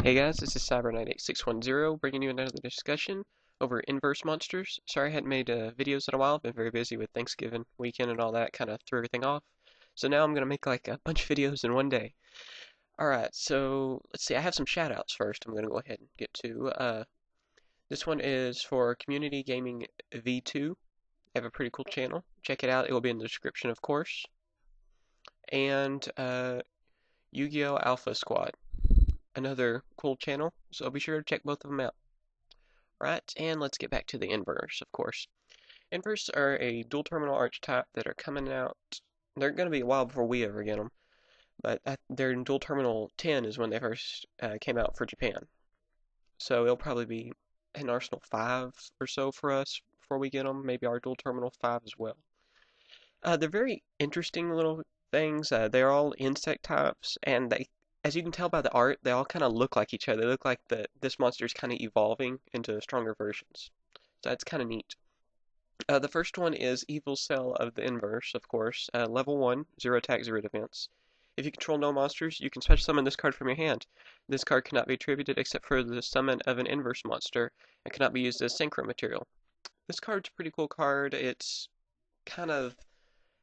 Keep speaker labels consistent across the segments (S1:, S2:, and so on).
S1: Hey guys, this is CyberKnight 8610 bringing you another discussion over Inverse monsters. Sorry I hadn't made videos in a while, been very busy with Thanksgiving weekend and all that, kind of threw everything off. So now I'm going to make like a bunch of videos in one day. Alright, so let's see, I have some shoutouts first I'm going to go ahead and get to. This one is for Community Gaming V2. They have a pretty cool channel. Check it out, it will be in the description of course. And Yugioh Alpha Squad, another cool channel, so be sure to check both of them out. Right, and let's get back to the Inverz, of course. Inverz are a dual terminal archetype that are coming out. They're going to be a while before we ever get them, but their dual terminal 10 is when they first came out for Japan. So it'll probably be an Arsenal 5 or so for us before we get them, maybe our dual terminal 5 as well. They're very interesting little things. They're all insect types, and they, as you can tell by the art, they all kind of look like each other. They look like this monster is kind of evolving into stronger versions. So that's kind of neat. The first one is Evil Cell of the Inverz, of course. Level 1, 0 attack, 0 defense. If you control no monsters, you can special summon this card from your hand. This card cannot be attributed except for the summon of an Inverz monster and cannot be used as synchro material. This card's a pretty cool card. It's kind of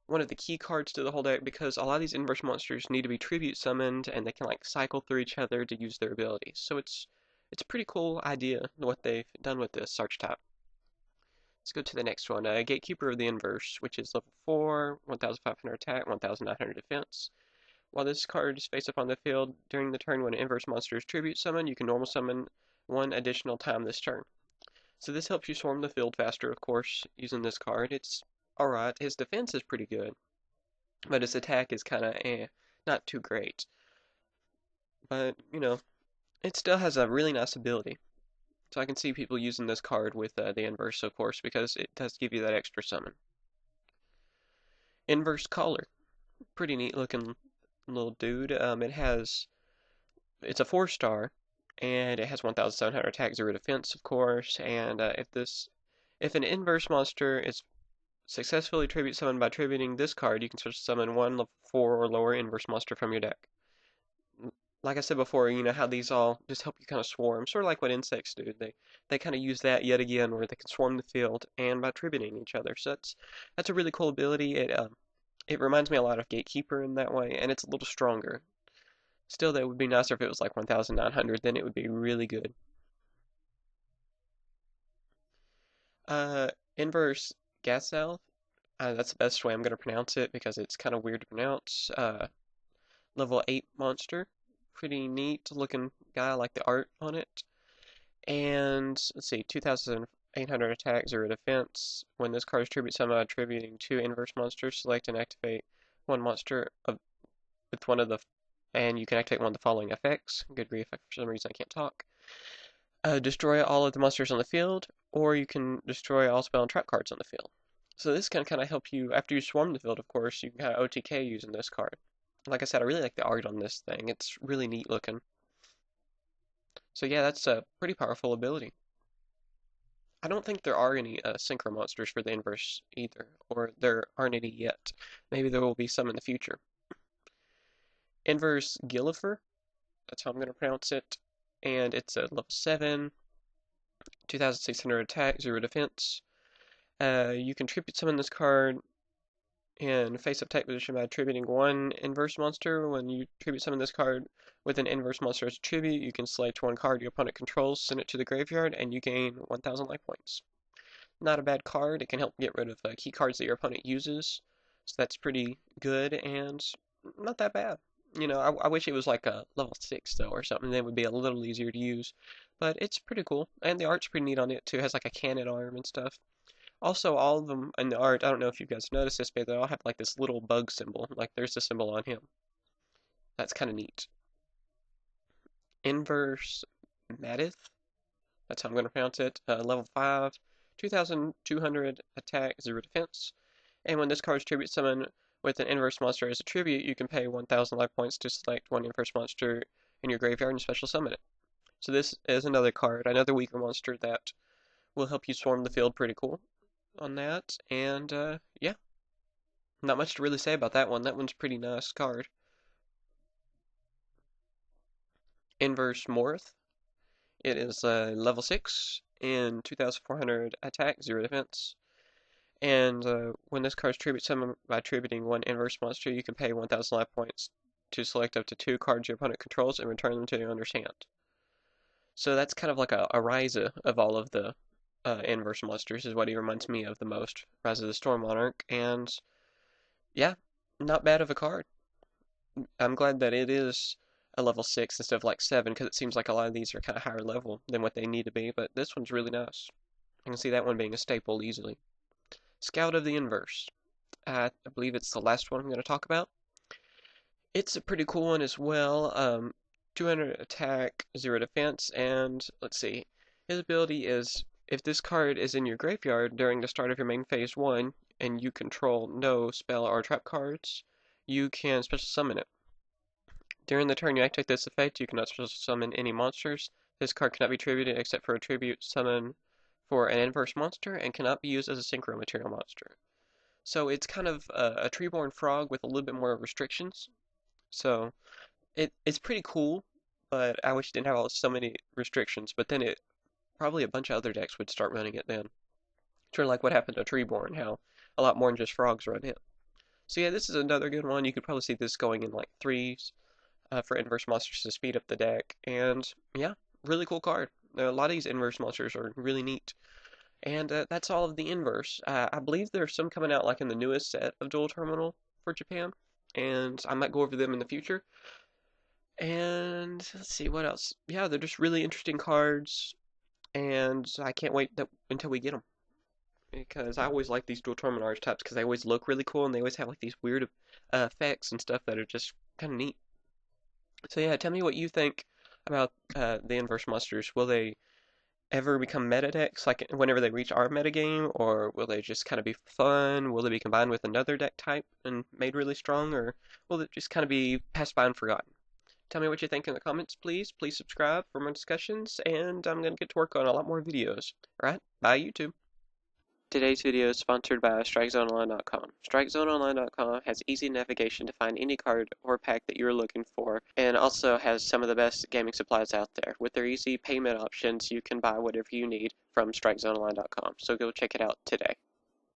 S1: one of the key cards to the whole deck because a lot of these Inverz monsters need to be tribute summoned and they can like cycle through each other to use their abilities. So it's a pretty cool idea what they've done with this archetype. Let's go to the next one. Gatekeeper of the Inverz, which is level 4, 1500 attack, 1900 defense. While this card is face up on the field, during the turn when an Inverz monster is tribute summoned, you can normal summon one additional time this turn. So this helps you swarm the field faster, of course, using this card. It's alright. His defense is pretty good, but his attack is kind of not too great. But, you know, it still has a really nice ability. So I can see people using this card with the Inverz, of course, because it does give you that extra summon. Inverz Collar. Pretty neat looking little dude. It's a 4-star, and it has 1700 attack, 0 defense, of course, and if an Inverz monster is successfully tribute summoned by tributing this card, you can switch to summon one level 4 or lower Inverz monster from your deck. Like I said before, you know how these all just help you kind of swarm, sort of like what insects do. They kind of use that yet again, where they can swarm the field and by tributing each other. So that's a really cool ability. It reminds me a lot of Gatekeeper in that way, and it's a little stronger. Still, that would be nicer if it was like 1900, then it would be really good. Inverz Gaself. That's the best way I'm going to pronounce it because it's kind of weird to pronounce. Level 8 monster. Pretty neat looking guy. I like the art on it. And let's see, 2800 attack, 0 defense. When this card is tribute summoned, attributing 2 Inverz monsters, select and activate one monster with one of the, and you can activate one of the following effects. Good grief, for some reason I can't talk. Destroy all of the monsters on the field, or you can destroy all spell and trap cards on the field. So this can kind of help you, after you swarm the field, of course, you can kind of OTK using this card. Like I said, I really like the art on this thing. It's really neat looking. So yeah, that's a pretty powerful ability. I don't think there are any synchro monsters for the Inverz either, or there aren't any yet. Maybe there will be some in the future. Inverz Gillifer, that's how I'm going to pronounce it, and it's a level 7, 2600 attack, 0 defense. You can tribute summon this card in face-up type position by attributing one Inverz monster. When you tribute summon this card with an Inverz monster as a tribute, you can select one card your opponent controls, send it to the graveyard, and you gain 1000 life points. Not a bad card. It can help get rid of key cards that your opponent uses, so that's pretty good and not that bad. You know, I wish it was like a level 6 though or something, then it would be a little easier to use. But it's pretty cool, and the art's pretty neat on it too. It has like a cannon arm and stuff. Also, all of them in the art, I don't know if you guys noticed this, but they all have like this little bug symbol. Like there's a symbol on him. That's kind of neat. Inverz Madith. That's how I'm going to pronounce it. Level 5, 2200 attack, 0 defense. And when this card is tribute summoned with an Inverz monster as a tribute, you can pay 1000 life points to select one Inverz monster in your graveyard and special summon it. So this is another card, another weaker monster that will help you swarm the field pretty cool on that, and yeah, not much to really say about that one. That one's a pretty nice card. Inverz Morth. It is level 6 and 2400 attack, 0 defense. And when this card tributes summon by tributing one inverse monster, you can pay 1000 life points to select up to 2 cards your opponent controls and return them to your owner's hand. So that's kind of like a Ryza of all of the inverse monsters, is what he reminds me of the most. Rise of the Storm Monarch, and yeah, not bad of a card. I'm glad that it is a level 6 instead of like 7, because it seems like a lot of these are kind of higher level than what they need to be, but this one's really nice. I can see that one being a staple easily. Scout of the Inverse. I believe it's the last one I'm going to talk about. It's a pretty cool one as well. 200 attack, 0 defense, and let's see. His ability is if this card is in your graveyard during the start of your main phase 1 and you control no spell or trap cards, you can special summon it. During the turn you activate this effect, you cannot special summon any monsters. This card cannot be tributed except for a tribute summon for an inverse monster and cannot be used as a synchro material monster. So it's kind of a Treeborn Frog with a little bit more restrictions. So it's pretty cool, but I wish it didn't have so many restrictions. But then probably a bunch of other decks would start running it then. Sort of like what happened to Treeborn, how a lot more than just frogs run it. So yeah, this is another good one. You could probably see this going in like 3s for inverse monsters to speed up the deck. And yeah, really cool card. A lot of these inverse monsters are really neat. And that's all of the Inverse. I believe there's some coming out like in the newest set of Dual Terminal for Japan, and I might go over them in the future. And let's see what else. Yeah, they're just really interesting cards, and I can't wait until we get them. Because I always like these Dual Terminal archetypes because they always look really cool and they always have like these weird effects and stuff that are just kind of neat. So yeah, tell me what you think about the Inverse monsters. Will they ever become meta decks, like whenever they reach our metagame, or will they just kind of be fun? Will they be combined with another deck type and made really strong, or will it just kind of be passed by and forgotten? Tell me what you think in the comments, please. Please subscribe for more discussions, and I'm going to get to work on a lot more videos. Alright, bye YouTube. Today's video is sponsored by StrikeZoneOnline.com. StrikeZoneOnline.com has easy navigation to find any card or pack that you're looking for, and also has some of the best gaming supplies out there. With their easy payment options, you can buy whatever you need from StrikeZoneOnline.com. So go check it out today.